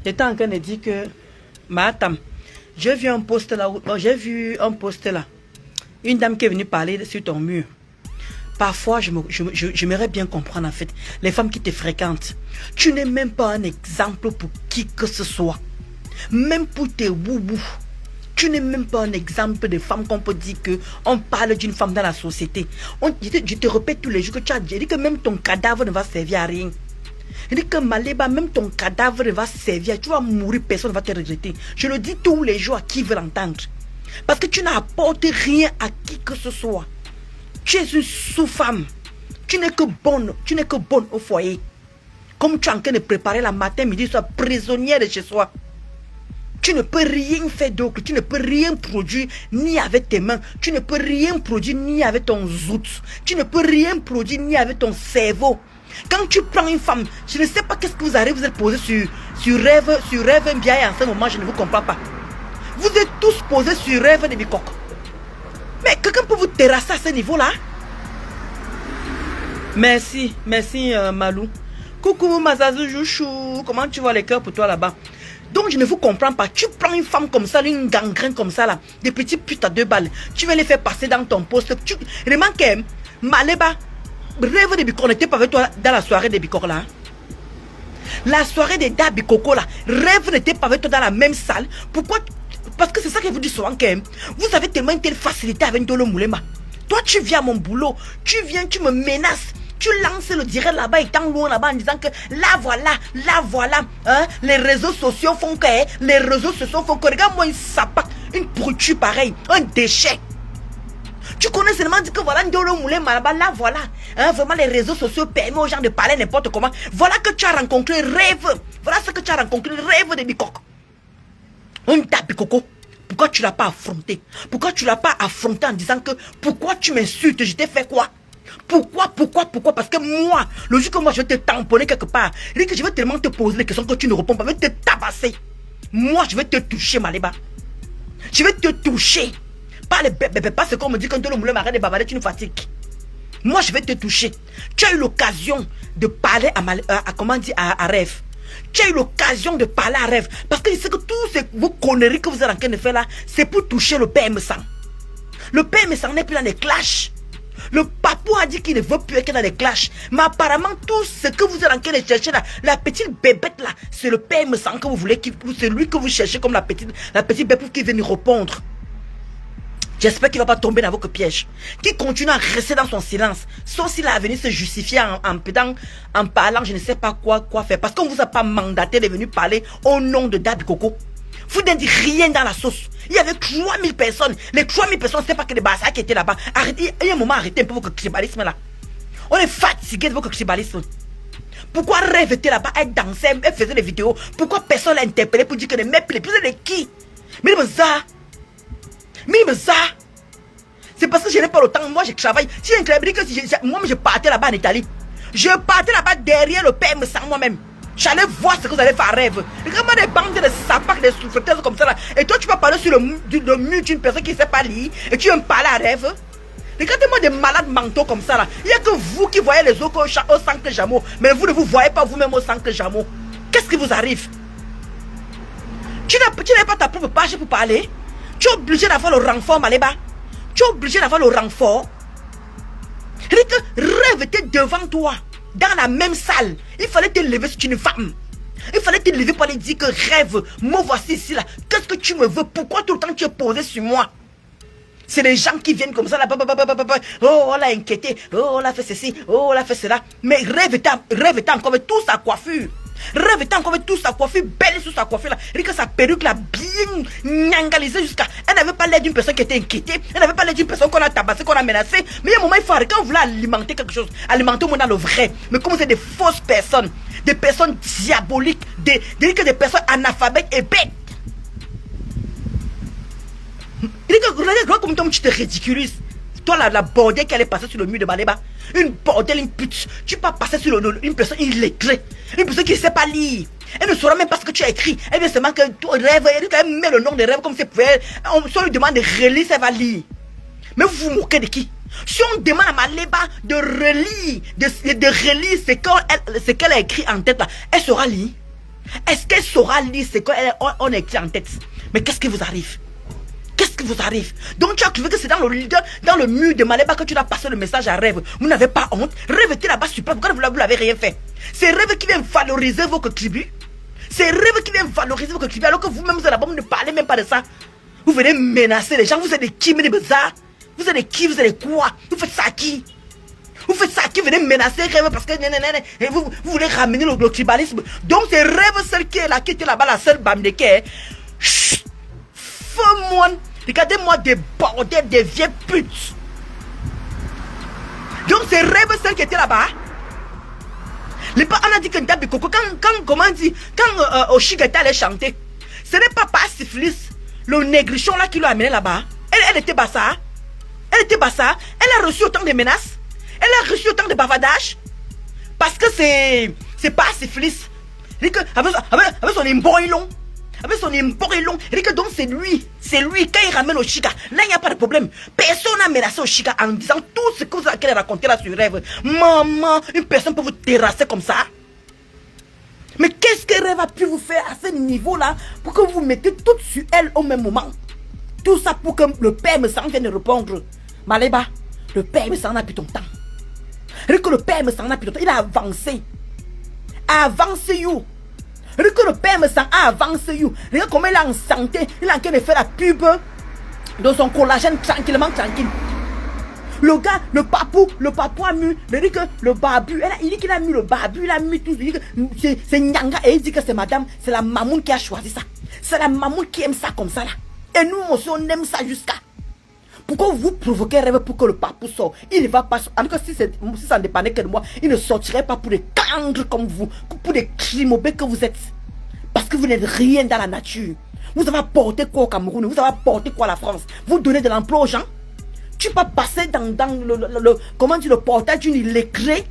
J'étais en train de dire que, madame, j'ai vu un post là, une dame qui est venue parler sur ton mur. Parfois, j'aimerais bien comprendre en fait, les femmes qui te fréquentent. Tu n'es même pas un exemple pour qui que ce soit. Même pour tes boubous. Tu n'es même pas un exemple de femme qu'on peut dire que on parle d'une femme dans la société. Je te répète tous les jours que tu as dit que même ton cadavre ne va servir à rien. Je dis que Maléba, même ton cadavre ne va servir. Tu vas mourir, personne ne va te regretter. Je le dis tous les jours à qui veut l'entendre. Parce que tu n'apportes rien à qui que ce soit. Tu es une sous-femme. Tu n'es que bonne au foyer. Comme tu es en train de préparer la matin, midi, soir, prisonnière de chez soi. Tu ne peux rien faire d'autre. Tu ne peux rien produire ni avec tes mains. Tu ne peux rien produire ni avec ton zout. Tu ne peux rien produire ni avec ton cerveau. Quand tu prends une femme, je ne sais pas qu'est-ce que vous arrivez, vous êtes posé sur rêve bien et en ce moment, je ne vous comprends pas. Vous êtes tous posés sur rêve de bicoque. Mais quelqu'un peut vous terrasser à ce niveau-là? Merci, Malou. Coucou Mazazou Jouchou, comment tu vois les cœurs pour toi là-bas? Donc je ne vous comprends pas. Tu prends une femme comme ça, une gangrène comme ça là, des petits putes à 2 balles. Tu vas les faire passer dans ton poste. Remarque, Maléba, rêve de Bicor n'était pas avec toi dans la soirée de Bicor là. La soirée de Dabikoko là, rêve n'était pas avec toi dans la même salle. Pourquoi? Parce que c'est ça que vous dites souvent quand même. Vous avez tellement une telle facilité avec Dolo Moulema. Toi tu viens à mon boulot, tu viens, tu me menaces. Tu lances le direct là-bas, étant loin là-bas en disant que là voilà, hein, les réseaux sociaux font que, regarde-moi une sapate, une pourriture pareille, un déchet. Tu connais seulement dire que voilà, Ndolo Moulema là-bas, là voilà, hein, vraiment les réseaux sociaux permettent aux gens de parler n'importe comment. Voilà que tu as rencontré rêve, voilà ce que tu as rencontré, rêve de Bicok. On tape Bicoko. Pourquoi tu l'as pas affronté? Pourquoi tu l'as pas affronté en disant que pourquoi tu m'insultes, je t'ai fait quoi? Pourquoi? Parce que moi, le jour que moi je vais te tamponner quelque part, que je vais tellement te poser les questions que tu ne réponds pas, je vais te tabasser. Moi, je vais te toucher, Maléba. Je vais te toucher. Pas les bébés, pas ce qu'on me dit quand le moulin m'arrête de bavarder, tu nous fatigues. Moi, je vais te toucher. Tu as eu l'occasion de parler à Rêve. Tu as eu l'occasion de parler à Rêve. Parce que je sais que toutes vos conneries que vous êtes en train de faire là, c'est pour toucher le père M100. Le père M100 n'est plus dans les clashs. Le papou a dit qu'il ne veut plus être dans les clashs. Mais apparemment, tout ce que vous êtes en train de chercher là, la petite bébête là, c'est le père M100 que vous voulez, c'est lui que vous cherchez comme la petite bébête qui vient nous répondre. J'espère qu'il ne va pas tomber dans votre piège. Qu'il continue à rester dans son silence. Sauf s'il a venu se justifier en parlant, je ne sais pas quoi faire. Parce qu'on ne vous a pas mandaté de venir parler au nom de Dabi Coco. Vous n'êtes rien dans la sauce. Il y avait 3000 personnes. Les 3000 personnes, ce n'est pas que des bassins qui étaient là-bas. Arrêtez, il y a un moment, arrêtez un peu votre tribalisme là. On est fatigué de votre tribalisme. Pourquoi Rêve était là-bas, elle dansait, elle faisait des vidéos? Pourquoi personne l'a interpellé pour dire que les mecs les plus de qui? Mais ça. C'est parce que je n'ai pas le temps. Moi, je travaille. Si un club dit que moi, je partais là-bas en Italie. Je partais là-bas derrière le PM sans moi-même. J'allais voir ce que vous allez faire Rêve. Regarde-moi des bandes de sapacs, des souffreteuses comme ça là. Et toi, tu vas parler sur le mur d'une personne qui ne sait pas lire. Et tu vas me parler à Rêve. Regardez-moi des malades mentaux comme ça là. Il n'y a que vous qui voyez les autres au sang que Jameau. Mais vous ne vous voyez pas vous-même au sang que Jameau. Qu'est-ce qui vous arrive? Tu n'as pas ta propre page pour parler. Tu es obligé d'avoir le renfort, Maléba. Tu es obligé d'avoir le renfort. C'est-à-dire que Rêve était devant toi, dans la même salle. Il fallait te lever si tu es une femme. Il fallait te lever pour aller dire que Rêve, me voici ici là. Qu'est-ce que tu me veux? Pourquoi tout le temps tu es posé sur moi? C'est les gens qui viennent comme ça là. Oh, on l'a inquiété. Oh, on l'a fait ceci. Oh, on l'a fait cela. Mais Rêve était encore avec toute sa coiffure. Rêve était encore avec toute sa coiffure, belle sous sa coiffure là. Et que sa perruque là, bien nyangalisée jusqu'à. Elle n'avait pas l'air d'une personne qui était inquiétée. Elle n'avait pas l'air d'une personne qu'on a tabassée, qu'on a menacée. Mais il y a un moment, il faut arrêter. Quand vous voulez alimenter quelque chose, alimenter au monde dans le vrai. Mais comme c'est des fausses personnes, des personnes diaboliques, des personnes analphabètes et bêtes. Regarde comme toi, tu te ridiculises. Toi, la bordelle qui allait passer sur le mur de Maléba. Une bordelle, une pute. Tu peux passer sur une personne illettrée. Une personne qui ne sait pas lire. Elle ne saura même pas ce que tu as écrit. Elle vient seulement que ton rêve, elle met le nom de Rêve comme c'est pour elle. Si on lui demande de relire, elle va lire. Mais vous vous moquez de qui? Si on demande à Maléba de relire, de relire ce qu'elle a écrit en tête là, elle saura lire. Est-ce qu'elle saura lire ce qu'on écrit en tête? Mais qu'est-ce qui vous arrive? Qu'est-ce qui vous arrive? Donc tu as cru que c'est dans le mur de Maléba que tu dois passer le message à Rêve. Vous n'avez pas honte? Rêve était là-bas super. Pourquoi vous n'avez rien fait? C'est Rêve qui vient valoriser vos tribus. C'est Rêve qui vient valoriser vos tribus alors que vous-même vous êtes là-bas, vous ne parlez même pas de ça. Vous venez menacer les gens. Vous êtes des qui, des bizarres? Vous êtes des qui? Vous êtes quoi? Vous faites ça à qui? Vous faites ça à qui? Venez menacer Rêve parce que et vous voulez ramener le tribalisme. Donc c'est Rêve celle qui est là, qui était là-bas, la seule bamdeke. Chut! Fais-moi. Regardez-moi des bordels, des vieilles putes. Donc c'est Rêve celle qui était là-bas. On a dit que Ndabi Coco, quand Oshigata allait chanter, ce n'est pas Syphilis, le négrichon là qui l'a amené là-bas. Elle était bassa. Elle était bassa. Elle a reçu autant de menaces. Elle a reçu autant de bavardage. Parce que c'est pas Syphilis. Avec son imboilon. Avec son imboilon. Donc c'est lui. C'est lui. Quand il ramène Oshiga, là il n'y a pas de problème. Personne n'a menacé Oshiga en disant tout ce que vous avez raconté là sur Rêve. Maman, une personne peut vous terrasser comme ça. Mais qu'est-ce que Rêve a pu vous faire à ce niveau-là pour que vous mettez tout sur elle au même moment? Tout ça pour que le père me s'en vienne répondre. Maléba, le père me s'en a plus ton temps. Que le père me s'en a plus ton temps. Il a avancé. Avancé you. Que le père me s'en a avancé you. Regarde comment il est en santé. Il est en train de faire la pub dans son collagène tranquillement, tranquille. Le gars, le papou a mis, il dit que le babu, il dit qu'il a mis le babu, il a mis tout, il dit que c'est Nyanga, et il dit que c'est madame, c'est la mamoun qui a choisi ça. C'est la mamoun qui aime ça comme ça là. Et nous aussi on aime ça jusqu'à. Pourquoi vous provoquez Rêve pour que le papou sorte? Il ne va pas, en tout cas si ça ne dépendait que de moi, il ne sortirait pas pour des candres comme vous, pour des crimobés que vous êtes. Parce que vous n'êtes rien dans la nature. Vous avez apporté quoi au Cameroun? Vous avez apporté quoi à la France? Vous donnez de l'emploi aux gens? Tu peux passer dans le portail d'une illettrée,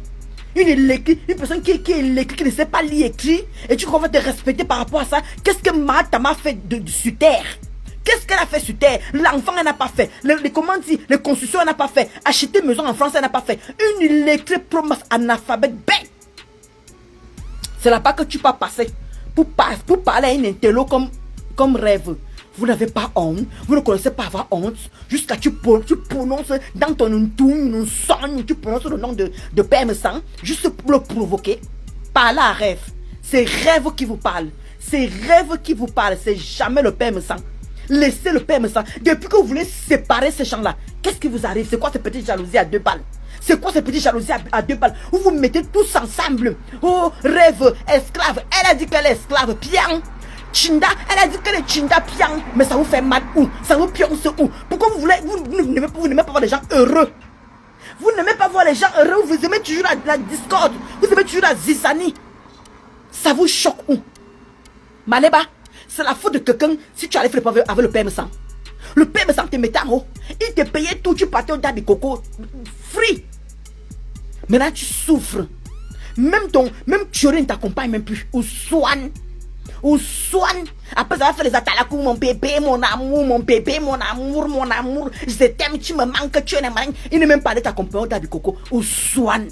une personne qui est illettrée, qui ne sait pas lire écrit, et tu crois qu'on va te respecter par rapport à ça? Qu'est-ce que Mahatma fait sur terre? Qu'est-ce qu'elle a fait sur terre? L'enfant, elle n'a pas fait. Les constructions, elle n'a pas fait. Acheter maison en France, elle n'a pas fait. Une illettrée promesse analphabète bête. C'est là-bas que tu peux passer pour parler à une intello comme Rêve. Vous n'avez pas honte, vous ne connaissez pas avoir honte, jusqu'à tu prononces dans ton tour, tu prononces le nom de Père me sang, juste pour le provoquer. Parlez à Rêve. C'est Rêve qui vous parle. C'est Rêve qui vous parle. C'est jamais le Père me sang. Laissez le Père me sang. Depuis que vous voulez séparer ces gens-là, qu'est-ce qui vous arrive? C'est quoi ces petites jalousies à 2 balles? C'est quoi ces petites jalousies à 2 balles? Où vous mettez tous ensemble. Oh, Rêve, esclave. Elle a dit qu'elle est esclave. Pian. Chinda, elle a dit qu'elle est Chinda piang, mais ça vous fait mal où? Ça vous pionce où? Pourquoi vous n'aimez pas voir les gens heureux? Vous n'aimez pas voir les gens heureux, vous aimez toujours la discorde, vous aimez toujours la zizanie. Ça vous choque où? Maléba, c'est la faute de quelqu'un si tu allais faire le avec le père me sang. Le père me sang te mettait en haut, il te payait tout, tu partais au Dabi Coco, free. Maintenant tu souffres. Même Tchoré ne t'accompagne même plus, ou Swan. Ou soigne. Après ça va faire les atalakou, mon bébé, mon amour, mon bébé, mon amour, je t'aime, tu me manques, tu es un malin. Il n'est même pas de ta compagnie d'Abi Coco. Ou soigne.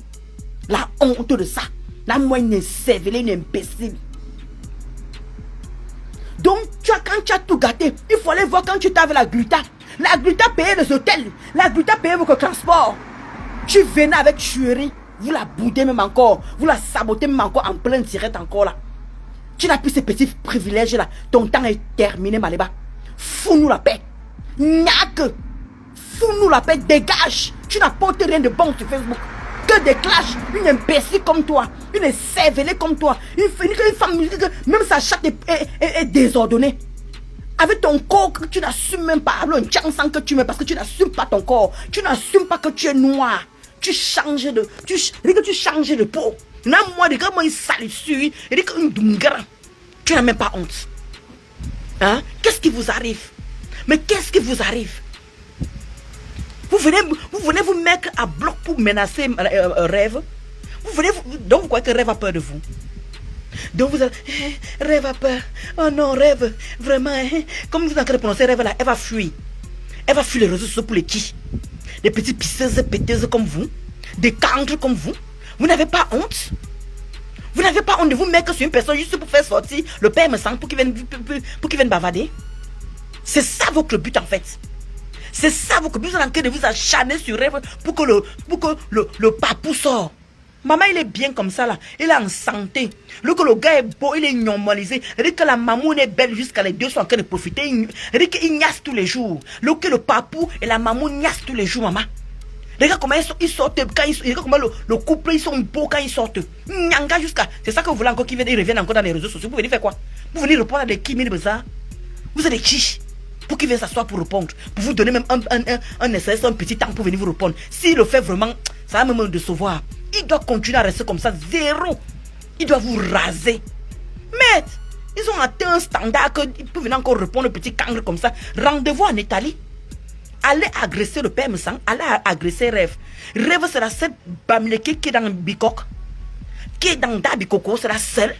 La honte de ça. La moyenne sévère, une imbécile. Donc, quand tu as tout gâté, il faut aller voir quand tu t'avais la gluta. La gluta payait les hôtels. La gluta payait votre transport. Tu venais avec tuerie. Vous la boudez même encore. Vous la sabotez même encore en pleine tirette encore là. Tu n'as plus ces petits privilèges là. Ton temps est terminé, Maléba. Fous-nous la paix. Niaque. Fous-nous la paix. Dégage. Tu n'apportes rien de bon sur Facebook. Que des clashs. Une imbécile comme toi. Une cervelée comme toi. Une femme, même sa chatte est désordonnée. Avec ton corps que tu n'assumes même pas. Le sang que tu mets parce que tu n'assumes pas ton corps. Tu n'assumes pas que tu es noir. Tu changes de peau. Non, moi, regarde-moi une salissure. Et dit qu'une dungara. Tu n'as même pas honte. Hein? Qu'est-ce qui vous arrive? Mais qu'est-ce qui vous arrive? Vous venez vous mettre à bloc pour menacer Rêve. Donc vous croyez que Rêve a peur de vous? Donc vous allez, Rêve a peur. Oh non, Rêve, vraiment, comme vous avez prononcé Rêve là, elle va fuir. Elle va fuir les réseaux sociaux pour les qui? Des petites pisseuses péteuses comme vous. Des cancres comme vous. Vous n'avez pas honte? Vous n'avez pas honte de vous mettre sur une personne juste pour faire sortir le père me sent pour qu'il vienne bavarder. C'est ça votre but en fait. C'est ça votre but. Vous êtes en train de vous acharner sur rêve pour que le papou sort. Maman, il est bien comme ça là. Il est en santé. Le gars est beau, il est normalisé. Il que la maman est belle jusqu'à les deux sont en train de profiter. Il qu'il niasse tous les jours. Le papou et la maman niassent tous les jours, maman. Regarde comment ils sortent quand regarde comment le couple ils sont beaux quand ils sortent. Nyanga jusqu'à. C'est ça que vous voulez encore qu'ils reviennent encore dans les réseaux sociaux. Vous venez faire quoi? Vous venez répondre à des Kimi Bazar. Vous êtes des chiches. Pour qu'ils viennent s'asseoir pour répondre. Pour vous donner même un petit temps pour venir vous répondre. S'il le fait vraiment, ça va même me décevoir. Il doit continuer à rester comme ça, zéro. Il doit vous raser. Mais ils ont atteint un standard qu'ils peuvent venir encore répondre un petit cangre comme ça. Rendez-vous en Italie. Allez agresser le père Messang, allez agresser Rêve. Rêve sera cette Bamileke qui est dans Bikok, qui est dans Dabikoko, c'est la seule.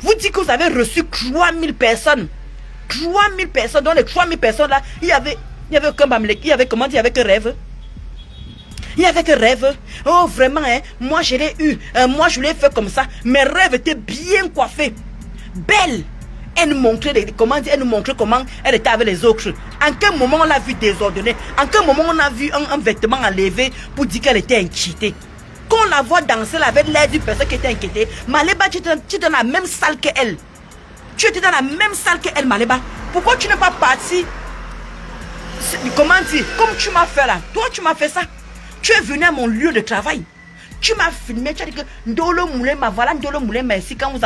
Vous dites que vous avez reçu 3000 personnes. 3000 personnes, dans les 3000 personnes là, il y avait aucun Bamileke, il y avait comment dire, avec Rêve. Il y avait que Rêve. Oh vraiment, hein, moi je l'ai eu, moi je l'ai fait comme ça. Mes Rêves étaient bien coiffés, belle. Elle nous montrait comment elle était avec les autres. En quel moment on l'a vu désordonnée? En quel moment on a vu un vêtement enlevé pour dire qu'elle était inquiétée? Quand on la voit danser là, avec l'air d'une personne qui était inquiétée, Maléba, tu étais dans la même salle qu'elle. Tu étais dans la même salle qu'elle, Maléba. Pourquoi tu n'es pas parti? Comment dire? Comme tu m'as fait là. Toi, tu m'as fait ça. Tu es venu à mon lieu de travail. Tu m'as filmé, tu as dit que Ndolo Moulin, voilà Ndolo Moulin, merci. Quand vous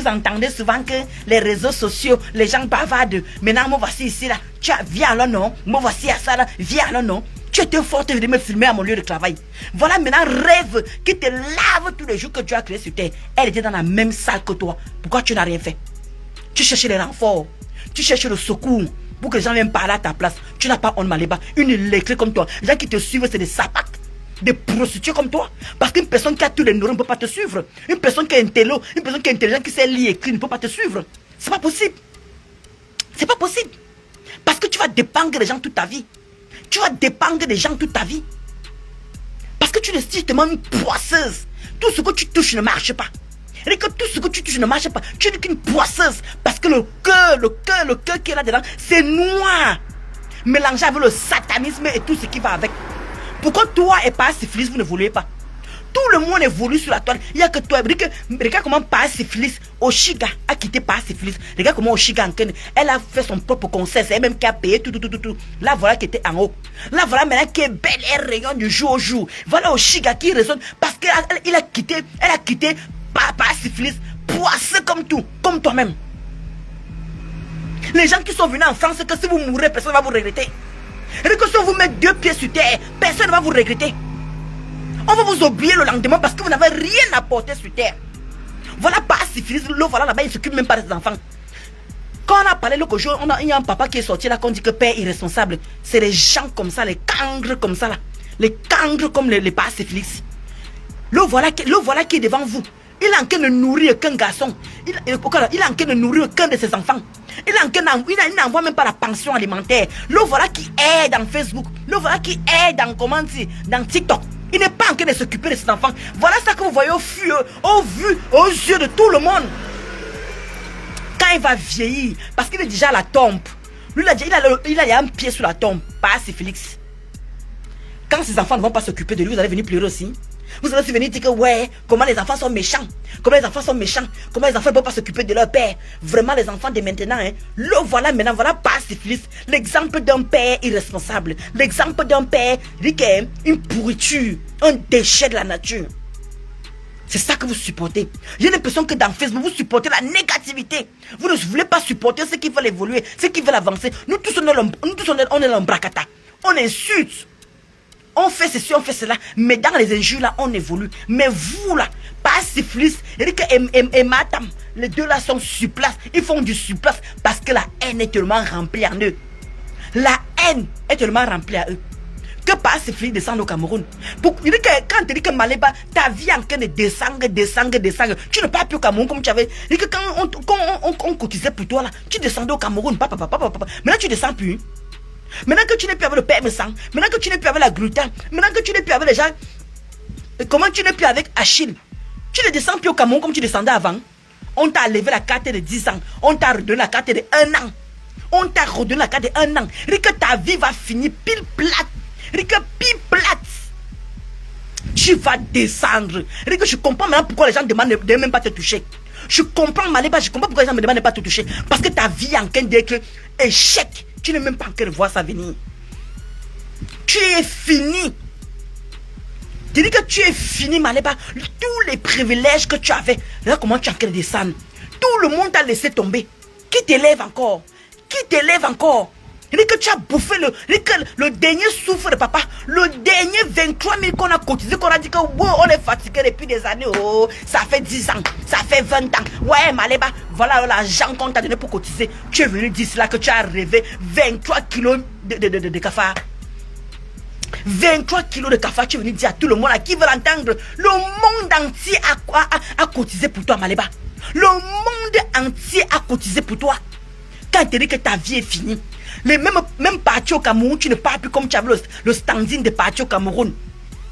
entendez souvent que les réseaux sociaux, les gens bavardent. Maintenant, moi voici ici là. Viens alors non. Moi voici à ça là. Viens alors non. Tu étais forte de me filmer à mon lieu de travail. Voilà maintenant Rêve qui te lave tous les jours que tu as créé sur terre. Elle était dans la même salle que toi. Pourquoi tu n'as rien fait? Tu cherchais les renforts. Tu cherchais le secours. Pour que les gens viennent parler à ta place. Tu n'as pas honte, Maléba. Une électrique comme toi. Les gens qui te suivent, c'est des sapates. Des prostituées comme toi. Parce qu'une personne qui a tous les neurones ne peut pas te suivre. Une personne qui est intello, une personne qui est intelligente, qui sait lire et écrire ne peut pas te suivre. C'est pas possible. C'est pas possible. Parce que tu vas dépendre des gens toute ta vie. Tu vas dépendre des gens toute ta vie. Parce que tu es justement une poisseuse. Tout ce que tu touches ne marche pas. Et que tout ce que tu touches ne marche pas. Tu n'es qu'une poisseuse. Parce que le cœur qui est là-dedans, c'est noir. Mélangé avec le satanisme et tout ce qui va avec. Pourquoi toi et pas syphilis, vous ne voulez pas? Tout le monde évolue sur la toile. Il n'y a que toi. Regarde comment pas syphilis, Oshiga a quitté pas syphilis. Regarde comment Oshiga, elle a fait son propre concert. C'est elle-même qui a payé tout. Là, voilà qui était en haut. Là, voilà maintenant qui est belle et rayonne du jour au jour. Voilà Oshiga qui résonne parce qu'elle a quitté pas syphilis, poisseux comme tout, comme toi-même. Les gens qui sont venus en France, que si vous mourrez, personne ne va vous regretter. Et que si on vous met 2 pieds sur terre, personne ne va vous regretter. On va vous oublier le lendemain parce que vous n'avez rien apporté sur terre. Voilà pas syphilis, voilà là-bas, il ne s'occupe même pas des enfants. Quand on a parlé l'autre jour, il y a un papa qui est sorti là, qu'on dit que père irresponsable. C'est les gens comme ça, les cancres comme ça là. Les cancres comme les pas syphilis. Le voilà qui est devant vous. Il est en train de nourrir qu'un garçon. Il est en train de nourrir qu'un de ses enfants. Il n'envoie même pas la pension alimentaire. Le voilà qui est dans Facebook. Le voilà qui est dans TikTok. Il n'est pas en train de s'occuper de ses enfants. Voilà ça que vous voyez aux yeux de tout le monde. Quand il va vieillir, parce qu'il est déjà à la tombe. Lui, il a un pied sur la tombe. Pas assez Félix. Quand ses enfants ne vont pas s'occuper de lui, vous allez venir pleurer aussi. Vous allez venir dire que ouais, comment les enfants sont méchants. Comment les enfants sont méchants. Comment les enfants ne peuvent pas s'occuper de leur père. Vraiment les enfants de maintenant, hein. Le voilà maintenant, voilà pas syphilis. L'exemple d'un père irresponsable. L'exemple d'un père, une pourriture, un déchet de la nature. C'est ça que vous supportez. J'ai l'impression que dans Facebook, vous supportez la négativité. Vous ne voulez pas supporter ceux qui veulent évoluer, ceux qui veulent avancer. Nous tous, on est l'embracata. On insulte. On fait ceci, on fait cela. Mais dans les injures là, on évolue. Mais vous là, pas syphilis, Eric et Matam, les deux là sont sur place. Ils font du sur place parce que la haine est tellement remplie en eux. La haine est tellement remplie à eux. Que pas syphilis descend au Cameroun. Quand tu dis que Maléba, ta vie en train de descendre. Tu n'es pas plus au Cameroun comme tu avais. Et que quand on cotisait pour toi là, tu descendais au Cameroun. Papa. Maintenant tu descends plus. Maintenant que tu n'es plus avec le père sang, maintenant que tu n'es plus avec la gluten, maintenant que tu n'es plus avec les gens, comment tu n'es plus avec Achille? Tu ne descends plus au Cameroun comme tu descendais avant. On t'a levé la carte de 10 ans. On t'a redonné la carte de 1 an. On t'a redonné la carte de 1 an. Rique, ta vie va finir pile plate. Rique, pile plate. Tu vas descendre. Rique, je comprends maintenant pourquoi les gens demandent de même pas te toucher. Je comprends, Maléba, je comprends pourquoi les gens me demandent de pas te toucher. Parce que ta vie est en train d'être échec. Tu n'es même pas en train de voir ça venir. Tu es fini. Tu dis que tu es fini, Maléba. Tous les privilèges que tu avais. Regarde comment tu es en train de descendre. Tout le monde t'a laissé tomber. Qui t'élève encore? Qui t'élève encore? Il dit que tu as bouffé le dernier souffle de papa. Le dernier 23 000 qu'on a cotisé, qu'on a dit que wow, on est fatigué depuis des années. Oh, ça fait 10 ans, ça fait 20 ans. Ouais, Maléba, voilà l'argent qu'on t'a donné pour cotiser. Tu es venu dire cela que tu as rêvé 23 kilos de cafard. 23 kilos de cafard, tu es venu dire à tout le monde à qui veut l'entendre. Le monde entier a cotisé pour toi, Maléba. Le monde entier a cotisé pour toi. Quand tu dis que ta vie est finie, les mêmes partis au Cameroun, tu ne parles plus comme tu avais le standing des partis au Cameroun.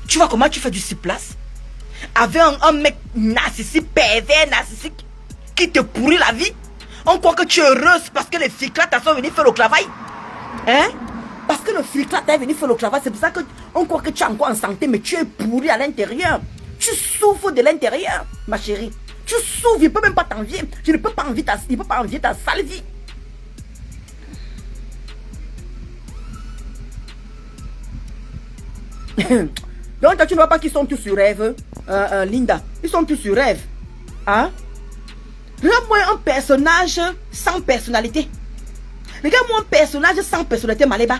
Tu vois comment tu fais du 6 places? Avec un mec narcissique, pervers, narcissique, qui te pourrit la vie. On croit que tu es heureuse parce que les filles là sont venues faire le travail. Hein? Parce que le flic là t'es venu faire le travail, c'est pour ça qu'on croit que tu es encore en santé, mais tu es pourri à l'intérieur. Tu souffres de l'intérieur, ma chérie. Tu souffres, il ne peut même pas t'envier. Je ne peux pas envier ta sale vie. Donc toi, tu ne vois pas qu'ils sont tous sur rêve, Linda. Ils sont tous sur rêve. Hein? Regarde-moi un personnage sans personnalité. Regarde-moi un personnage sans personnalité, Maléba.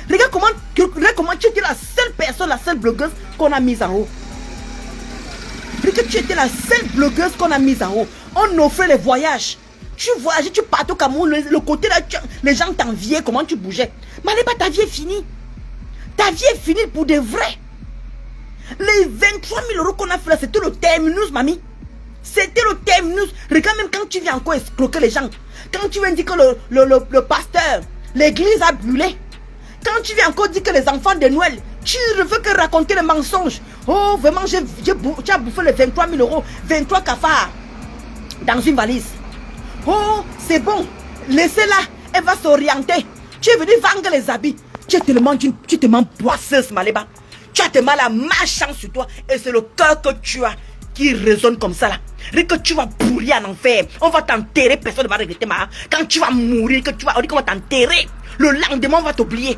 Regarde comment tu étais la seule personne, la seule blogueuse qu'on a mise en haut. Regarde, tu étais la seule blogueuse qu'on a mise en haut. On offrait les voyages. Tu voyageais, tu partais au Cameroun, le côté là, les gens t'enviaient, comment tu bougeais. Maléba, ta vie est finie. Ta vie est finie pour de vrai. Les 23 000 euros qu'on a fait là, c'était le terminus, mamie. C'était le terminus. Regarde, même quand tu viens encore escroquer les gens. Quand tu viens dire que le pasteur, l'église a brûlé. Quand tu viens encore dire que les enfants de Noël, tu ne veux que raconter les mensonges. Oh, vraiment, tu as bouffé les 23 000 euros, 23 cafards dans une valise. Oh, c'est bon. Laissez-la, elle va s'orienter. Tu es venu vendre les habits. Tu es tellement boisseuse, Maléba. Tu as tellement la malchance sur toi. Et c'est le cœur que tu as qui résonne comme ça là. Et que tu vas pourrir en enfer. On va t'enterrer, personne ne va regretter. Quand tu vas mourir, on dit qu'on va t'enterrer. Le lendemain, on va t'oublier.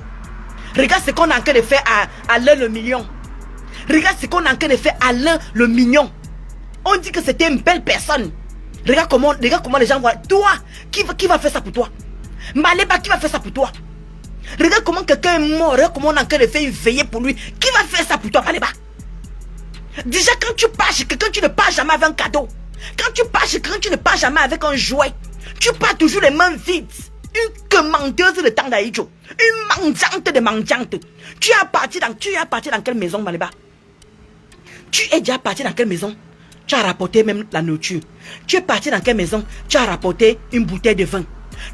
Regarde ce qu'on a en train de faire à Alain le million. Regarde ce qu'on a en train de faire à Alain le mignon. On dit que c'était une belle personne. Regarde comment les gens voient. Toi, qui va faire ça pour toi? Maléba, qui va faire ça pour toi? Regarde comment quelqu'un est mort. Regarde comment on a en train de faire une veillée pour lui. Qui va faire ça pour toi, Maléba? Déjà, quand tu pars chez quelqu'un, tu ne pars jamais avec un cadeau. Quand tu pars chez quelqu'un, tu ne pars jamais avec un jouet. Tu pars toujours les mains vides. Une commandeuse de temps d'Aïdjo. Une mendiante de mendiante. Tu es parti dans quelle maison, Maléba? Tu es déjà parti dans quelle maison? Tu as rapporté même la nourriture. Tu es parti dans quelle maison? Tu as rapporté une bouteille de vin.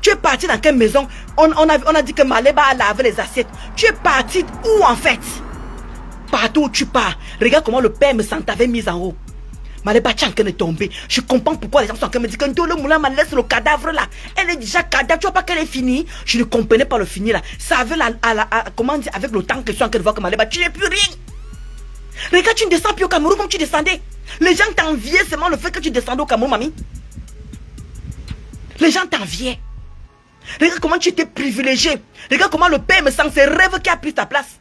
Tu es parti dans quelle maison? On a dit que Maléba a lavé les assiettes. Tu es parti où en fait? Partout où tu pars. Regarde comment le père me t'avait mise en haut. Maléba, tu es en train de tomber. Je comprends pourquoi les gens sont en train de me dire que le moulin m'a laissé le cadavre là. Elle est déjà cadavre. Tu vois pas qu'elle est finie? Je ne comprenais pas le fini là. Ça avait comment dire, avec le temps que je suis en train de voir que Maléba, tu n'es plus rien. Regarde, tu ne descends plus au Cameroun comme tu descendais. Les gens t'enviaient seulement le fait que tu descendais au Cameroun, mamie. Les gens t'enviaient. Regarde comment tu étais privilégié. Regarde comment le père me sent. C'est Rêve qui a pris ta place.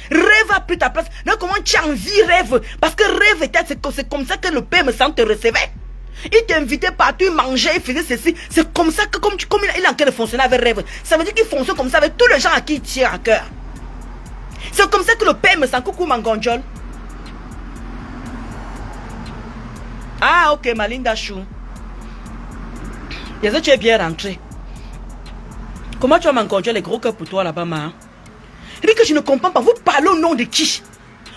Rêve a pris ta place. Regarde comment tu envies Rêve. Parce que Rêve était, c'est comme ça que le père me sent te recevait. Il t'invitait partout, il mangeait, il faisait ceci. C'est comme ça que comme il est en train de fonctionner avec Rêve. Ça veut dire qu'il fonctionne comme ça avec tous les gens à qui il tire à cœur. C'est comme ça que le père me sent. Coucou Mangonjol. Ah ok, ma Linda Chou. Est-ce que tu es bien rentré? Comment tu vas m'encontrer les gros cœurs pour toi là-bas, ma? Il dit que je ne comprends pas. Vous parlez au nom de qui?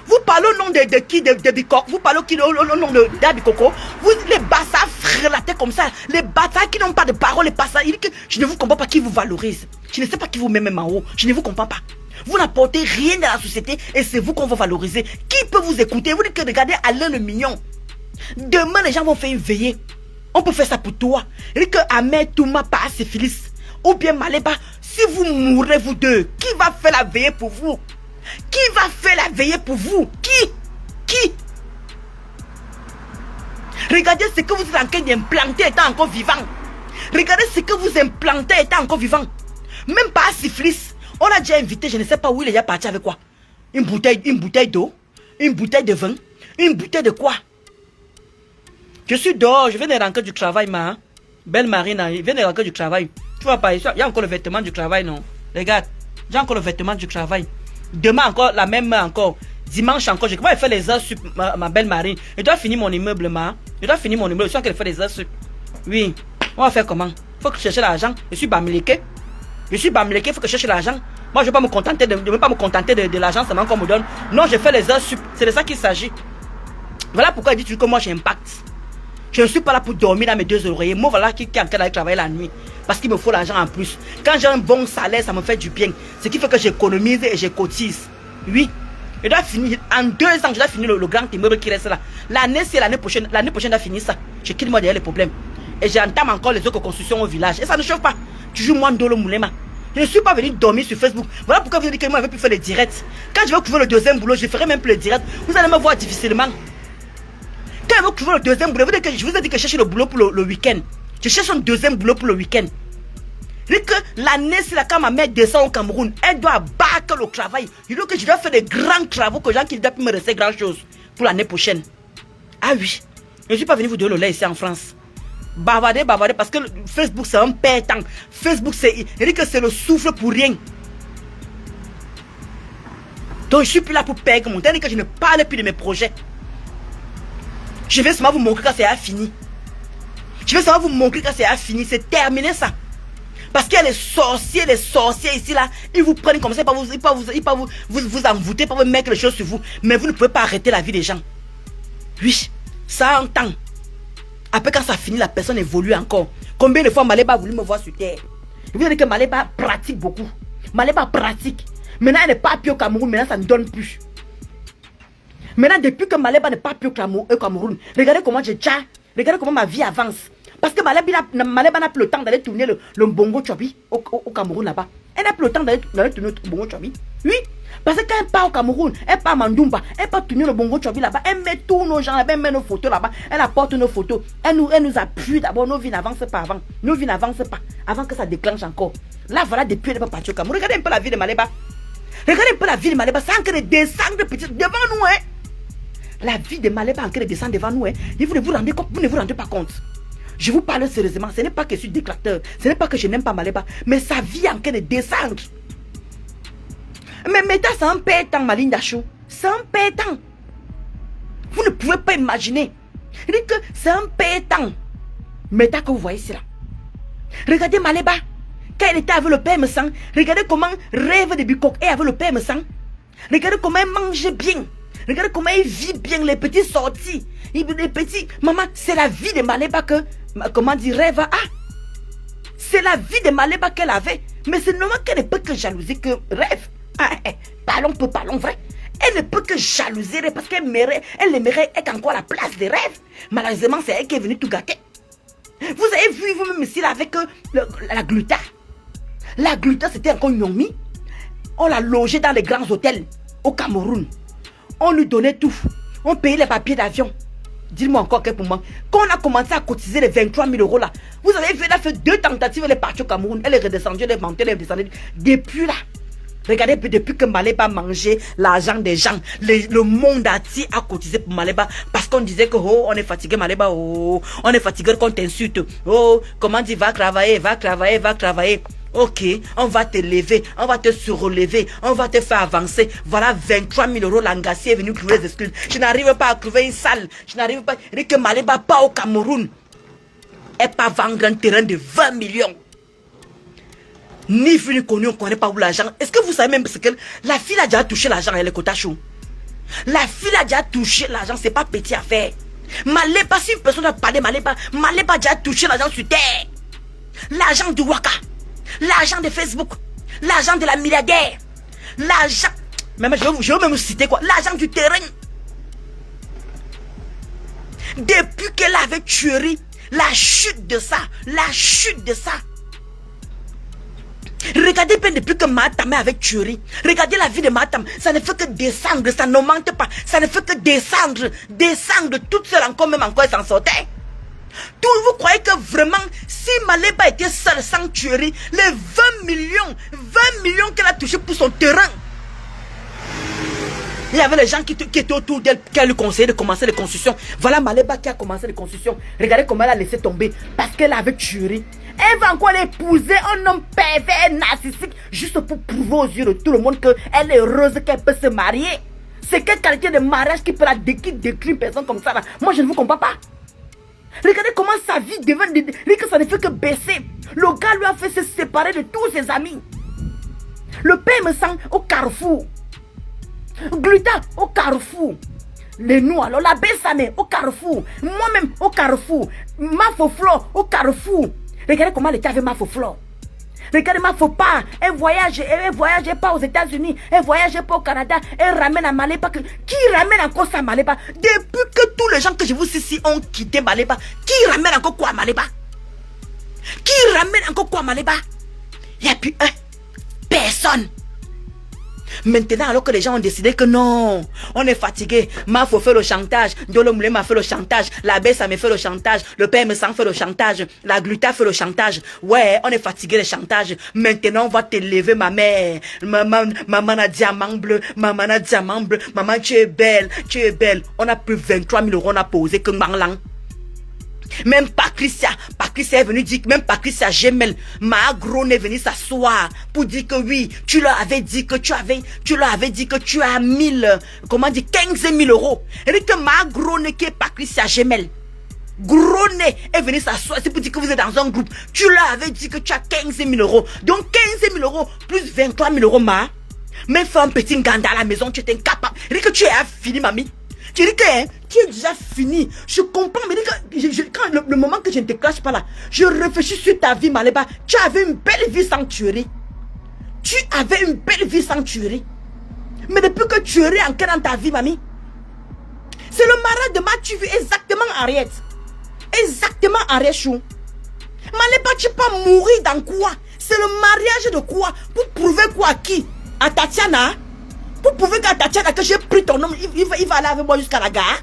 Vous parlez au nom de qui? De Bicok? Vous parlez au nom de d'Abikoko? Vous, les bastards frelatés comme ça, les bâtards qui n'ont pas de parole, les bastards. Il dit que je ne vous comprends pas qui vous valorise. Je ne sais pas qui vous met même en haut. Je ne vous comprends pas. Vous n'apportez rien dans la société et c'est vous qu'on va valoriser. Qui peut vous écouter? Vous dites que regardez Alain le mignon. Demain, les gens vont faire une veillée. On peut faire ça pour toi. Et que Ahmed Touma pas syphilis. Ou bien Maleba, si vous mourrez vous deux, qui va faire la veillée pour vous? Qui va faire la veillée pour vous? Qui? Regardez ce que vous êtes en train d'implanter étant encore vivant. Regardez ce que vous implantez étant encore vivant. Même pas syphilis. On a déjà invité, je ne sais pas où il est déjà parti avec quoi. Une bouteille d'eau, une bouteille de vin, une bouteille de quoi? Je suis dehors, je viens de rentrer du travail, ma belle Marine, je viens de rentrer du travail. Tu vois pas, il y a encore le vêtement du travail, non? Regarde, j'ai encore le vêtement du travail. Demain encore, la même main encore. Dimanche encore, je vais faire les heures sup, ma belle Marine. Je dois finir mon immeuble, ma. Je dois finir mon immeuble, je suis en train de faire les heures sup. Oui, on va faire comment? Faut que je cherche l'argent. Je suis bamileke. Il faut que je cherche l'argent. Moi, je ne vais pas me contenter de l'argent seulement qu'on me donne. Non, je fais les heures sup. C'est de ça qu'il s'agit. Voilà pourquoi il dit que moi, j'impacte. Je ne suis pas là pour dormir dans mes deux oreillers. Moi, voilà qui est en train d'aller travailler la nuit. Parce qu'il me faut l'argent en plus. Quand j'ai un bon salaire, ça me fait du bien. Ce qui fait que j'économise et je cotise. Oui. Je dois finir. En 2 ans, je dois finir le grand immeuble qui reste là. L'année, c'est l'année prochaine. L'année prochaine, je dois finir ça. Je quitte moi derrière les problèmes. Et j'entame encore les autres constructions au village. Et ça ne chauffe pas. Toujours moi, Ndolo Moulema. Je ne suis pas venu dormir sur Facebook. Voilà pourquoi vous avez dit que moi, je ne vais plus faire les directs. Quand je vais trouver le deuxième boulot, je ne ferai même plus les directs. Vous allez me voir difficilement. Quand je vais trouver le deuxième boulot, je vous ai dit que je cherche le boulot pour le week-end. Je cherche un deuxième boulot pour le week-end. Dit que l'année, c'est là quand ma mère descend au Cameroun, elle doit battre le travail. Je dis que je dois faire des grands travaux que les gens qui doivent me rester grand chose pour l'année prochaine. Ah oui, je ne suis pas venu vous donner le lait ici en France. Bavarder, parce que Facebook c'est un père-temps. Facebook c'est le souffle pour rien. Donc je suis plus là pour perdre mon temps et que je ne parle plus de mes projets. Je vais seulement vous montrer quand c'est fini. C'est terminé ça. Parce qu'il y a les sorciers ici là, ils vous prennent comme ça, ils peuvent vous envoûter, pas vous mettre les choses sur vous. Mais vous ne pouvez pas arrêter la vie des gens. Oui, ça a un temps. Après quand ça finit, la personne évolue encore. Combien de fois Maleba a voulu me voir sur terre? Je vous dis que Maleba pratique beaucoup. Maleba pratique. Maintenant elle n'est pas plus au Cameroun, maintenant ça ne donne plus. Maintenant depuis que Maleba n'est pas plus au Cameroun, regardez comment regardez comment ma vie avance. Parce que Maleba n'a plus le temps d'aller tourner le Mbongo Chobi au Cameroun là-bas. Elle n'a plus le temps d'aller tourner le Mbongo Chobi. Oui. Parce que quand elle part au Cameroun, elle part à Mandumba, elle part tourner le Bongo Chobi là-bas, elle met tous nos gens là-bas, elle met nos photos là-bas, elle apporte nos photos, elle nous appuie d'abord, nos vies n'avancent pas avant. Nos vies n'avancent pas avant que ça déclenche encore. Là voilà, depuis elle n'est pas partie au Cameroun. Regardez un peu la vie de Maleba. Regardez un peu la vie de Maleba, sans que de descendre petit devant nous. Hein. La vie de Maleba en train de descendre devant nous. Hein. Et vous ne vous rendez pas compte. Je vous parle sérieusement, ce n'est pas que je suis déclateur, ce n'est pas que je n'aime pas Maleba, mais sa vie en train de descendre. Mais Meta, c'est un pétant, Maline Dachou. C'est un pétant. Vous ne pouvez pas imaginer. Il dit que c'est un pétant. Meta que vous voyez ici là. Regardez Maleba. Quand elle était avec le père Sang, regardez comment rêve de Bicok est avec le père Sang. Regardez comment elle mange bien. Regardez comment elle vit bien les petits sorties. Les petits. Maman, c'est la vie de Maleba que, comment dire, rêve a. C'est la vie de Maleba qu'elle avait. Mais c'est normal qu'elle ne peut que jalouser que rêve. Ah, parlons vrai. Elle ne peut que jalouser parce qu'elle aimerait être encore à la place des rêves. Malheureusement, c'est elle qui est venue tout gâter. Vous avez vu vous-même ici là, avec la gluta. La gluta, c'était encore Nyomi. On l'a logée dans les grands hôtels au Cameroun. On lui donnait tout. On payait les papiers d'avion. Dis-moi encore quelques moments. Quand on a commencé à cotiser les 23 000 euros là, vous avez vu, elle a fait 2 tentatives, elle est partie au Cameroun. Elle est redescendue, elle est montée, elle est descendue. Depuis là. Regardez, depuis que Maleba mangeait l'argent des gens, le monde entier a cotisé pour Maleba parce qu'on disait que oh, on est fatigué Maleba, oh, on est fatigué qu'on t'insulte, oh, comment dire, va travailler. Ok, on va te lever, on va te surrelever, on va te faire avancer. Voilà 23 000 euros, Langassi est venu trouver des excuses. Je n'arrive pas à trouver une salle, je n'arrive pas, et que Maleba pas au Cameroun, elle pas vendre un terrain de 20 millions. Ni vu ni connu, on ne connaît pas où l'argent. Est-ce que vous savez même ce que la fille a déjà touché l'argent, elle est Kotachou. La fille a déjà touché l'argent, c'est pas petit affaire. Maleba, si une personne a parlé Maleba a déjà touché l'argent sur terre. L'argent du Waka, l'argent de Facebook, l'argent de la milliardaire, l'argent. Même je vais même citer quoi? L'argent du terrain. Depuis qu'elle avait tuerie, la chute de ça, Regardez bien depuis que Mahatam est avec tuerie. Regardez la vie de Mahatam. Ça ne fait que descendre, ça n'augmente pas. Ça ne fait que descendre. Toute seule encore, même encore, elle s'en sortait. Tout, vous croyez que vraiment, si Maléba était seule sans tuerie, les 20 millions qu'elle a touché pour son terrain. Il y avait les gens qui étaient autour d'elle, qui lui conseillaient de commencer les constructions. Voilà Maléba qui a commencé les constructions. Regardez comment elle a laissé tomber. Parce qu'elle avait tuerie. Elle va encore épouser un homme pervers, narcissique, juste pour prouver aux yeux de tout le monde qu'elle est heureuse, qu'elle peut se marier. C'est quelle qualité de mariage qui peut la décrire une personne comme ça là? Moi je ne vous comprends pas. Regardez comment sa vie devient, que ça ne fait que baisser. Le gars lui a fait se séparer de tous ses amis. Le père me sent au carrefour. Gluta au carrefour. Les noix, alors la Bessané au carrefour. Moi-même au carrefour. Mafoflo au carrefour. Regardez comment elle était avec Mafoflo. Regardez Mafopar. Elle voyageait pas aux États-Unis. Elle voyageait pas au Canada. Elle ramène à Maléba. Qui ramène encore ça à Maléba? Depuis que tous les gens que je vous cite ici ont quitté Maléba, qui ramène encore quoi à Maléba? Qui ramène encore quoi à Maléba? Il n'y a plus un. Personne. Maintenant, alors que les gens ont décidé que non, on est fatigué, Ma faut faire le chantage, Dolo Moulé m'a fait le chantage, la Bessa me fait le chantage, le père me sent fait le chantage, la Gluta fait le chantage. Ouais, on est fatigué des chantages. Maintenant, on va t'élever, ma mère. Maman a diamant bleu, maman a diamant bleu, maman tu es belle, tu es belle. On a pris 23 000 euros, on a posé que Marlang. Même Patricia est venue dire, même Patricia Gemel, ma gros est venue s'asseoir pour dire que oui, tu leur avais dit que tu as 15 000 euros. Et que ma gros qui est Patricia Gemel, gros est venue s'asseoir, c'est pour dire que vous êtes dans un groupe, tu leur avais dit que tu as 15 000 euros. Donc 15 000 euros plus 23 000 euros, même faire un petit ganda à la maison, tu es incapable. Et que tu es fini, mamie. Tu dis que tu es déjà fini. Je comprends, mais quand le moment que je ne te cache pas là, je réfléchis sur ta vie, Maléba. Tu avais une belle vie sans tuerie. Mais depuis que tuerie encore dans ta vie, mamie, c'est le mariage de tu vu exactement Henriette. Exactement Henriette Chou. Maléba, tu peux mourir dans quoi? C'est le mariage de quoi? Pour prouver quoi à qui? À Tatiana? Pour prouver qu'à Tatiana que j'ai pris ton nom, il va aller avec moi jusqu'à la gare.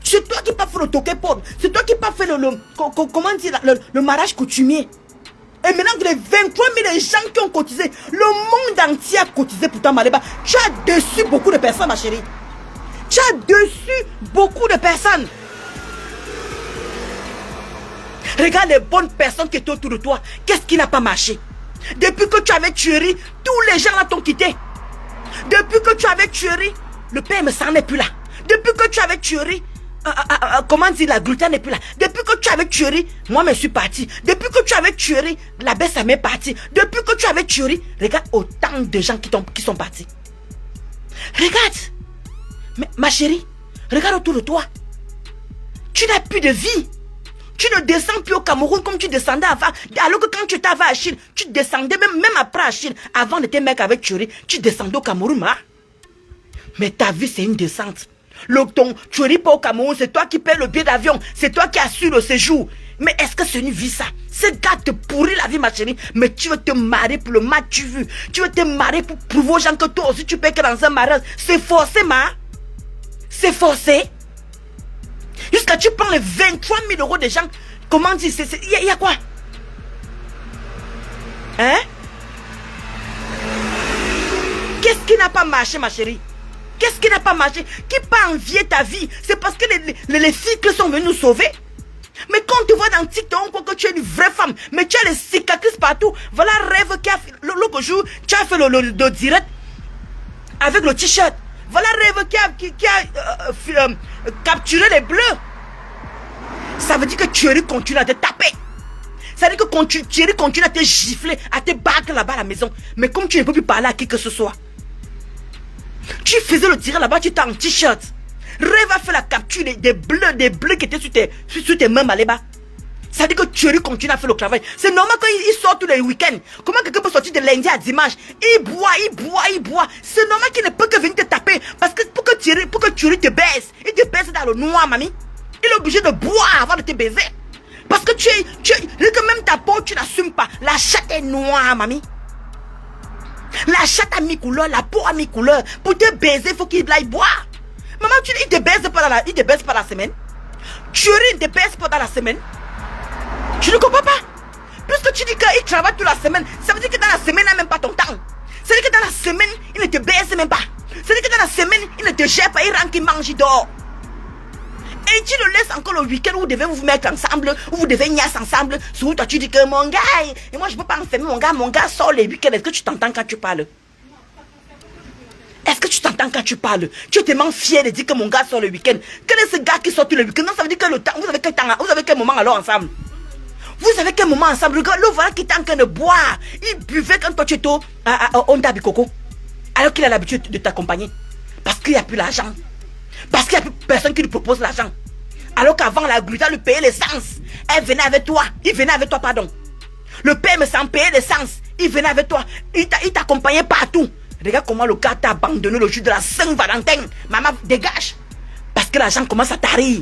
C'est toi qui pas fait le toqué pauvre. C'est toi qui pas fait le mariage coutumier. Et maintenant que les 23 000 gens qui ont cotisé, le monde entier a cotisé pour toi, Maléba. Tu as déçu beaucoup de personnes, ma chérie. Tu as déçu beaucoup de personnes. Regarde les bonnes personnes qui étaient autour de toi. Qu'est-ce qui n'a pas marché? Depuis que tu avais tuerie, tous les gens là t'ont quitté. Depuis que tu avais tuerie, le père me s'en est plus là. Depuis que tu avais tuerie, comment dire, la gluten n'est plus là. Depuis que tu avais tuerie, moi je suis parti. Depuis que tu avais tuerie, la baisse m'est partie. Depuis que tu avais tuerie, regarde autant de gens qui sont partis. Regarde. Mais, ma chérie, regarde autour de toi. Tu n'as plus de vie. Tu ne descends plus au Cameroun comme tu descendais avant. Alors que quand tu étais à Achille, tu descendais même après Achille. Avant de tes mecs avec tuerie, tu descendais au Cameroun. Hein? Mais ta vie, c'est une descente. Tu ris pas au Cameroun, c'est toi qui paies le billet d'avion. C'est toi qui assures le séjour. Mais est-ce que c'est une vie ça? Ce gars te pourrit la vie, ma chérie. Mais tu veux te marier pour le match, tu veux. Tu veux te marier pour prouver aux gens que toi aussi tu payes que dans un mariage. C'est forcé, c'est forcé. Jusqu'à tu prends les 23 000 euros des gens. Comment dire? Il y a quoi? Hein? Qu'est-ce qui n'a pas marché, ma chérie? Qu'est-ce qui n'a pas marché? Qui pas envié ta vie? C'est parce que les filles qui sont venues nous sauver. Mais quand tu vois dans TikTok, on croit que tu es une vraie femme. Mais tu as les cicatrices partout. Voilà Rêve qui a fait l'autre jour. Tu as fait le direct avec le t-shirt. Voilà Rêve qui a capturé les bleus. Ça veut dire que Thierry continue à te taper. Ça veut dire que Thierry continue à te gifler, à te battre là-bas à la maison. Mais comme tu ne peux plus parler à qui que ce soit, tu faisais le direct là-bas, tu étais en t-shirt. Rêve a fait la capture des bleus qui étaient sur tes mains, Maléba. Ça veut dire que Thierry continue à faire le travail. C'est normal qu'il sort tous les week-ends. Comment quelqu'un peut sortir de lundi à dimanche? Il boit. C'est normal qu'il ne peut que venir te taper. Parce que pour que Thierry te baisse, il te baisse dans le noir, mamie. Il est obligé de boire avant de te baiser. Parce que que même ta peau, tu n'assumes pas. La chatte est noire, mamie. La chatte a mis couleur, la peau a mis couleur. Pour te baiser, il faut qu'il aille boire. Maman, il te baise pas la semaine. Tu ne te baise pas dans la semaine. Tu ne comprends pas? Puisque tu dis qu'il travaille toute la semaine, ça veut dire que dans la semaine, il n'a même pas ton temps. Ça veut dire que dans la semaine, il ne te baise même pas. Ça veut dire que dans la semaine, il ne te gère pas, il rentre, il mange, il dort. Et tu le laisses encore le week-end où vous devez vous mettre ensemble, où vous devez niasse ensemble. Souvent, toi, tu dis que mon gars, et moi, je ne peux pas enfermer mon gars sort les week-ends. Est-ce que tu t'entends quand tu parles? Est-ce que tu t'entends quand tu parles? Tu es tellement fier de dire que mon gars sort le week-end. Quel est ce gars qui sort tout le week-end? Non, ça veut dire que le temps, vous avez quel temps, vous avez quel moment alors ensemble? Vous avez quel moment ensemble? Regarde, le voilà qui est en train de boire. Il buvait quand toi tu étais au Honda Bikoko. Alors qu'il a l'habitude de t'accompagner. Parce qu'il n'y a plus l'argent. Parce qu'il n'y a plus personne qui lui propose l'argent. Alors qu'avant, la gluta lui payait l'essence. Elle venait avec toi. Il venait avec toi, pardon. Le père me s'en payait l'essence. Il venait avec toi. Il t'accompagnait partout. Regarde comment le gars t'a abandonné le jour de la Saint-Valentin. Maman, dégage. Parce que l'argent commence à tarir.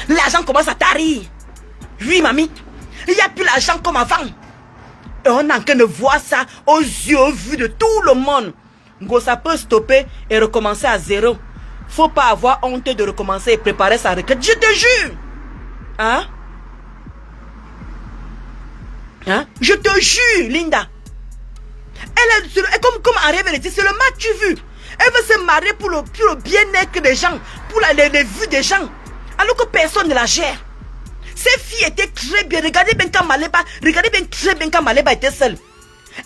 L'argent commence à tarir. Oui, mamie. Il n'y a plus l'argent comme avant. Et on est en train de voir ça aux yeux, aux vues de tout le monde. Go, ça peut stopper et recommencer à zéro. Faut pas avoir honte de recommencer et préparer sa retraite. Je te jure. Hein? Hein? Je te jure, Linda. Elle est comme en réalité, c'est le match vu. Elle veut se marier pour le bien-être des gens, pour les vues des gens. Alors que personne ne la gère. Ces filles étaient très bien. Regardez bien quand Maleba était seule.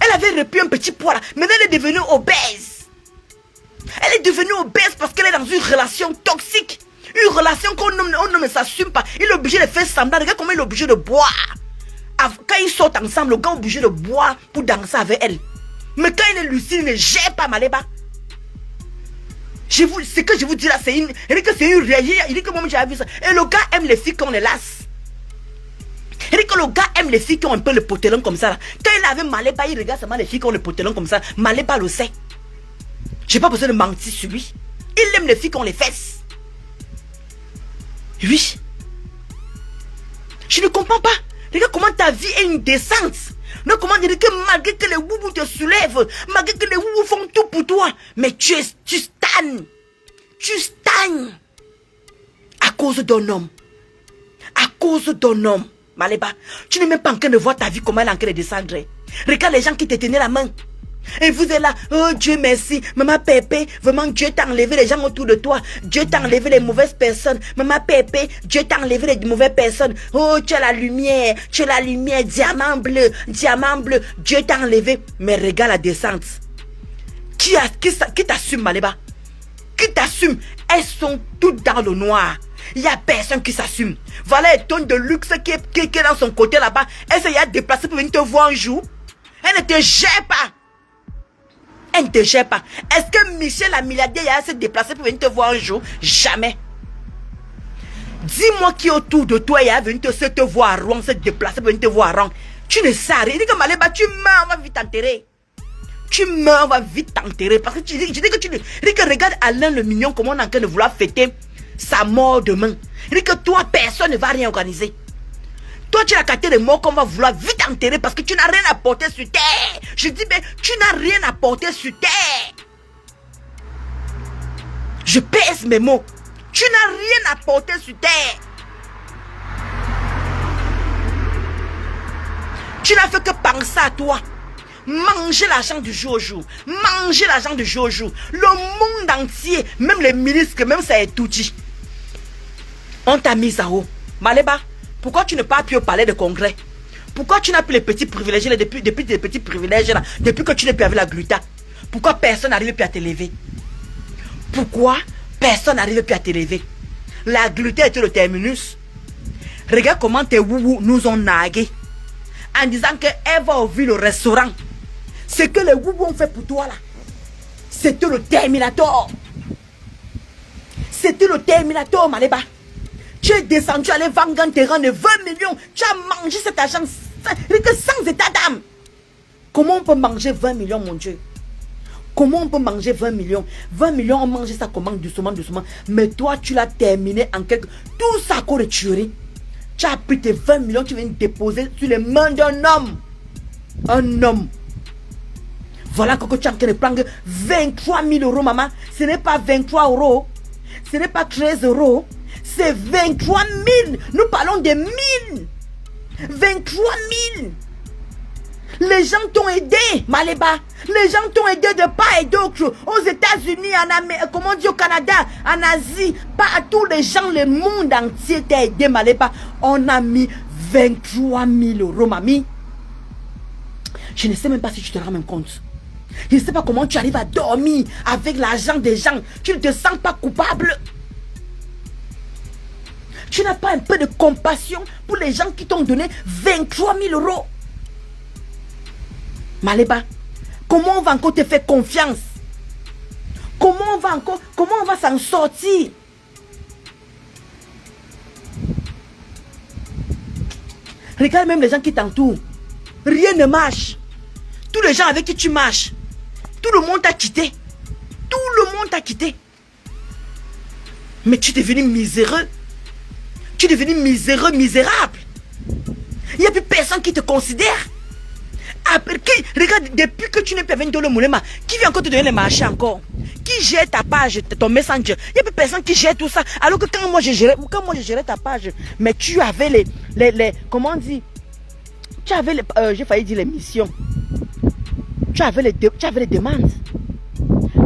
Elle avait repris un petit poids là. Maintenant elle est devenue obèse. Elle est devenue obèse parce qu'elle est dans une relation toxique. Une relation qu'on ne s'assume pas. Il est obligé de faire semblant. Regarde comment il est obligé de boire. Quand ils sortent ensemble, le gars est obligé de boire pour danser avec elle. Mais quand il est lucide, il ne gère pas Maleba. Ce que je vous dis là, c'est une réalité. Il dit que moi j'ai vu ça. Et le gars aime les filles qu'on les lasse. Il dit que le gars aime les filles qui ont un peu le potelon comme ça. Là. Quand il avait Maleba, il regarde seulement les filles qui ont le potelon comme ça. Maleba le sait. J'ai pas besoin de mentir sur lui. Il aime les filles qui ont les fesses. Oui. Je ne comprends pas. Regarde comment ta vie est une descente. Non, comment dire que malgré que les woubous te soulèvent, malgré que les woubous font tout pour toi, mais tu stagnes. Tu stagnes. À cause d'un homme. À cause d'un homme. Maleba, tu n'es même pas en train de voir ta vie comment elle est en train de descendre. Regarde les gens qui te tenaient la main. Et vous êtes là, oh Dieu merci, maman Pépé, vraiment Dieu t'a enlevé les gens autour de toi. Dieu t'a enlevé les mauvaises personnes. Maman Pépé, Dieu t'a enlevé les mauvaises personnes. Oh, tu as la lumière, diamant bleu, Dieu t'a enlevé. Mais regarde la descente. Qui t'assume, Maleba? Qui t'assume? Elles sont toutes dans le noir. Il n'y a personne qui s'assume. Voilà une tonne de luxe qui est dans son côté là-bas. Elle s'est déplacée pour venir te voir un jour. Elle ne te gère pas. Elle ne te gère pas. Est-ce que Michel, la milliardaire, s'est déplacée pour venir te voir un jour? Jamais. Dis-moi qui autour de toi est venu te voir à Rouen, s'est déplacé pour venir te voir à Rouen. Tu ne sais rien. Il dit que Maleba, tu meurs, on va vite t'enterrer. Tu meurs, on va vite t'enterrer. Parce que tu dis que regarde Alain le mignon, comment on est en train de vouloir fêter sa mort demain. Il dit que toi, personne ne va rien organiser. Toi, tu as la qualité de mort qu'on va vouloir vite enterrer parce que tu n'as rien à porter sur terre. Je dis, mais tu n'as rien à porter sur terre. Je pèse mes mots. Tu n'as rien à porter sur terre. Tu n'as fait que penser à toi. Manger l'argent du jour au jour. Manger l'argent du jour au jour. Le monde entier, même les ministres, même ça est tout dit. On t'a mis à haut. Maleba, pourquoi tu ne parles plus au palais de congrès? Pourquoi tu n'as plus les petits privilèges là, depuis les petits privilèges là, depuis que tu n'es plus avec la gluta? Pourquoi personne n'arrive plus à t'élever? Pourquoi personne n'arrive plus à t'élever? La gluta était le terminus. Regarde comment tes woubous nous ont nagués. En disant qu'elle va ouvrir le restaurant. Ce que les woubous ont fait pour toi là. C'était le Terminator. C'était le Terminator, Maleba. Tu es descendu aller vendre un terrain de 20 millions. Tu as mangé cet argent sans état d'âme. Comment on peut manger 20 millions, mon Dieu? Comment on peut manger 20 millions? 20 millions, on mange ça comment? Doucement, doucement. Mais toi, tu l'as terminé en quelques... Tout ça à cause de tuerie. Tu as pris tes 20 millions, tu viens de déposer sur les mains d'un homme. Un homme. Voilà que tu es en train de prendre 23 000 euros, maman. Ce n'est pas 23 euros. Ce n'est pas 13 euros. C'est 23 000. Nous parlons de 1000. 23 000. Les gens t'ont aidé, Maléba. Les gens t'ont aidé de part et d'autre. Aux États-Unis, en Amérique, comment on dit, au Canada, en Asie, partout, les gens, le monde entier t'a aidé, Maléba. On a mis 23 000 euros, mamie. Je ne sais même pas si tu te rends même compte. Je ne sais pas comment tu arrives à dormir avec l'argent des gens. Tu ne te sens pas coupable. Tu n'as pas un peu de compassion pour les gens qui t'ont donné 23 000 euros. Maléba, comment on va encore te faire confiance? Comment on va s'en sortir? Regarde même les gens qui t'entourent. Rien ne marche. Tous les gens avec qui tu marches, tout le monde t'a quitté. Tout le monde t'a quitté. Mais tu es devenu miséreux. Tu es devenu miséreux, misérable. Il n'y a plus personne qui te considère. Après, regarde, depuis que tu n'es pas venu dans le moulema, qui vient encore te donner les marchés encore? Qui gère ta page, ton messenger? Il n'y a plus personne qui gère tout ça. Alors que quand moi je gérais ta page, mais tu avais les comment on dit? Tu avais les, j'ai failli dire les missions. Tu avais les demandes.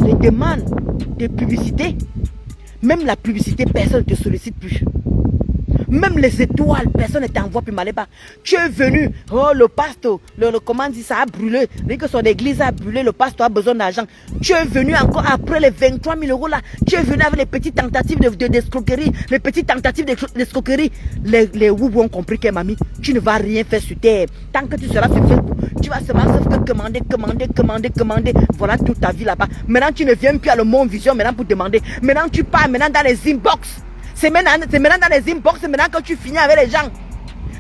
Les demandes de publicité. Même la publicité, personne ne te sollicite plus. Même les étoiles, personne ne t'envoie plus, Maléba. Tu es venu, oh le pasteur, comment dit ça a brûlé. Dès que son église a brûlé, le pasteur a besoin d'argent. Tu es venu encore après les 23 000 euros là. Tu es venu avec les petites tentatives d'escroquerie, les petites tentatives d'escroquerie. Les woubou ont compris que mamie, tu ne vas rien faire sur terre. Tant que tu seras sur Facebook, tu vas seulement commander. Voilà toute ta vie là-bas. Maintenant, tu ne viens plus à le Monde Vision maintenant pour demander. Maintenant, tu pars maintenant dans les inbox. C'est maintenant dans les inbox, c'est maintenant que tu finis avec les gens.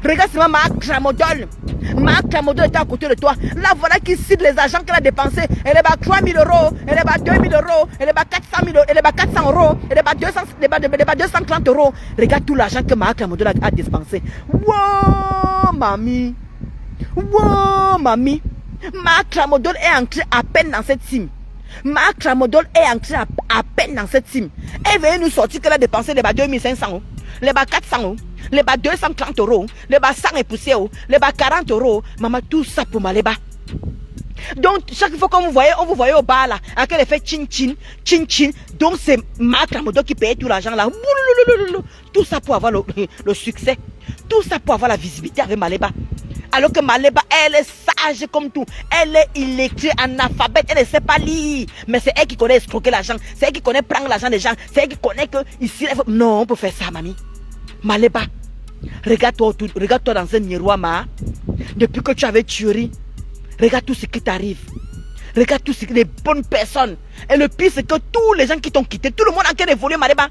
Regarde seulement Marc Clamodol. Marc Clamodol est à côté de toi. Là, voilà qui cite les argents qu'elle a dépensés. Elle est bas 3 000 euros, elle est bas 2 000 euros, elle est bas 400 000 euros, elle est bas 400 euros, elle est bas 230 euros. Regarde tout l'argent que Marc Clamodol a dépensé. Wow, mamie. Wow, mamie. Marc Clamodol est entré à peine dans cette team. Marc Clamodol est entré à peine dans cette team. Elle vient nous sortir qu'elle a dépensé les bas 2500 euros, les bas 400 euros, les bas 230 euros, les bas 100 et poussière, les bas 40 euros. Maman, tout ça pour Maléba. Donc, chaque fois qu'on vous voyait, on vous voyait au bar là, à quel effet chin chin. Donc, c'est Marc Clamodol qui payait tout l'argent là. Tout ça pour avoir le succès. Tout ça pour avoir la visibilité avec Maléba. Alors que Maléba, elle est sage comme tout. Elle est illettrée, analphabète, elle ne sait pas lire. Mais c'est elle qui connaît escroquer l'argent. C'est elle qui connaît prendre l'argent des gens. C'est elle qui connaît que ici... Non, on peut faire ça, mamie. Maléba, regarde-toi dans un miroir, ma. Depuis que tu avais tuerie, regarde tout ce qui t'arrive. Regarde tout ce qui... Les bonnes personnes. Et le pire, c'est que tous les gens qui t'ont quitté, tout le monde a qu'à évoluer, Maléba.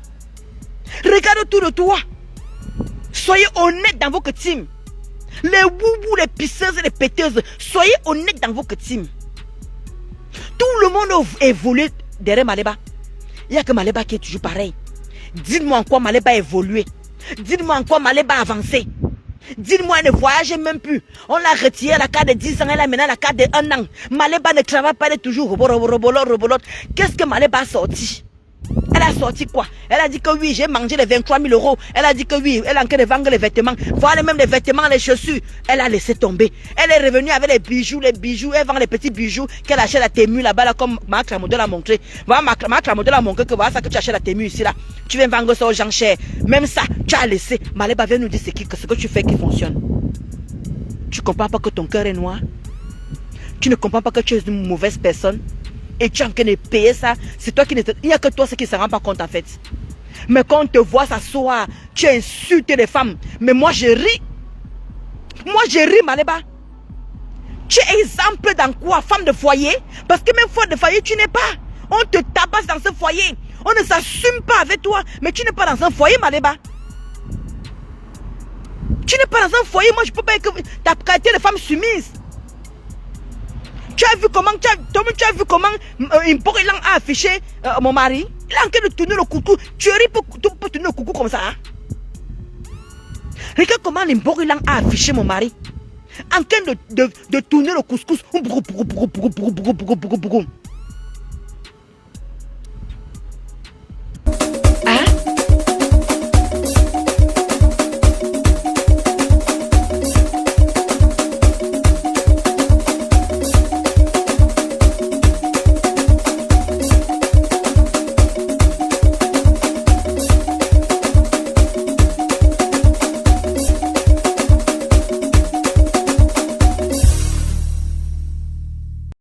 Regarde autour de toi. Soyez honnête dans votre team. Les boubous, les pisseuses et les péteuses, soyez honnêtes dans votre team. Tout le monde a évolué derrière Maléba. Il n'y a que Maléba qui est toujours pareil. Dites-moi en quoi Maléba a évolué. Dites-moi en quoi Maléba a avancé. Dites-moi, elle ne voyageait même plus. On l'a retiré à la carte de 10 ans, elle a maintenant la carte de 1 an. Maléba ne travaille pas, elle est toujours robolote. Qu'est-ce que Maléba a sorti? Elle a sorti quoi? Elle a dit que oui, j'ai mangé les 23 000 euros. Elle a dit que oui, elle a en train de vendre les vêtements. Voilà même les vêtements, les chaussures. Elle a laissé tomber. Elle est revenue avec les bijoux. Elle vend les petits bijoux qu'elle achète à Temu là-bas, là, comme Marc Clamodol a montré. Voilà, Marc Clamodol a montré que voilà ça que tu achètes à Temu ici là. Tu viens vendre ça aux gens chers. Même ça, tu as laissé. Maléba vient nous dire ce que tu fais qui fonctionne. Tu comprends pas que ton cœur est noir? Tu ne comprends pas que tu es une mauvaise personne? Et tu es en train de payer ça. C'est toi qui ne te... Il n'y a que toi qui ne se rend pas compte en fait. Mais quand on te voit s'asseoir, tu insultes les femmes. Mais moi je ris. Moi je ris, Maléba. Tu es exemple dans quoi? Femme de foyer? Parce que même femme de foyer, tu n'es pas. On te tabasse dans ce foyer. On ne s'assume pas avec toi. Mais tu n'es pas dans un foyer, Maléba. Tu n'es pas dans un foyer. Moi je ne peux pas que ta qualité de femme soumise. Tu as vu comment, tu as vu comment Mborilang a affiché mon mari? Il est en train de tourner le coucou. Tu ris pour tourner le coucou comme ça. Hein? Regarde comment Mborilang a affiché mon mari. En train de tourner le couscous.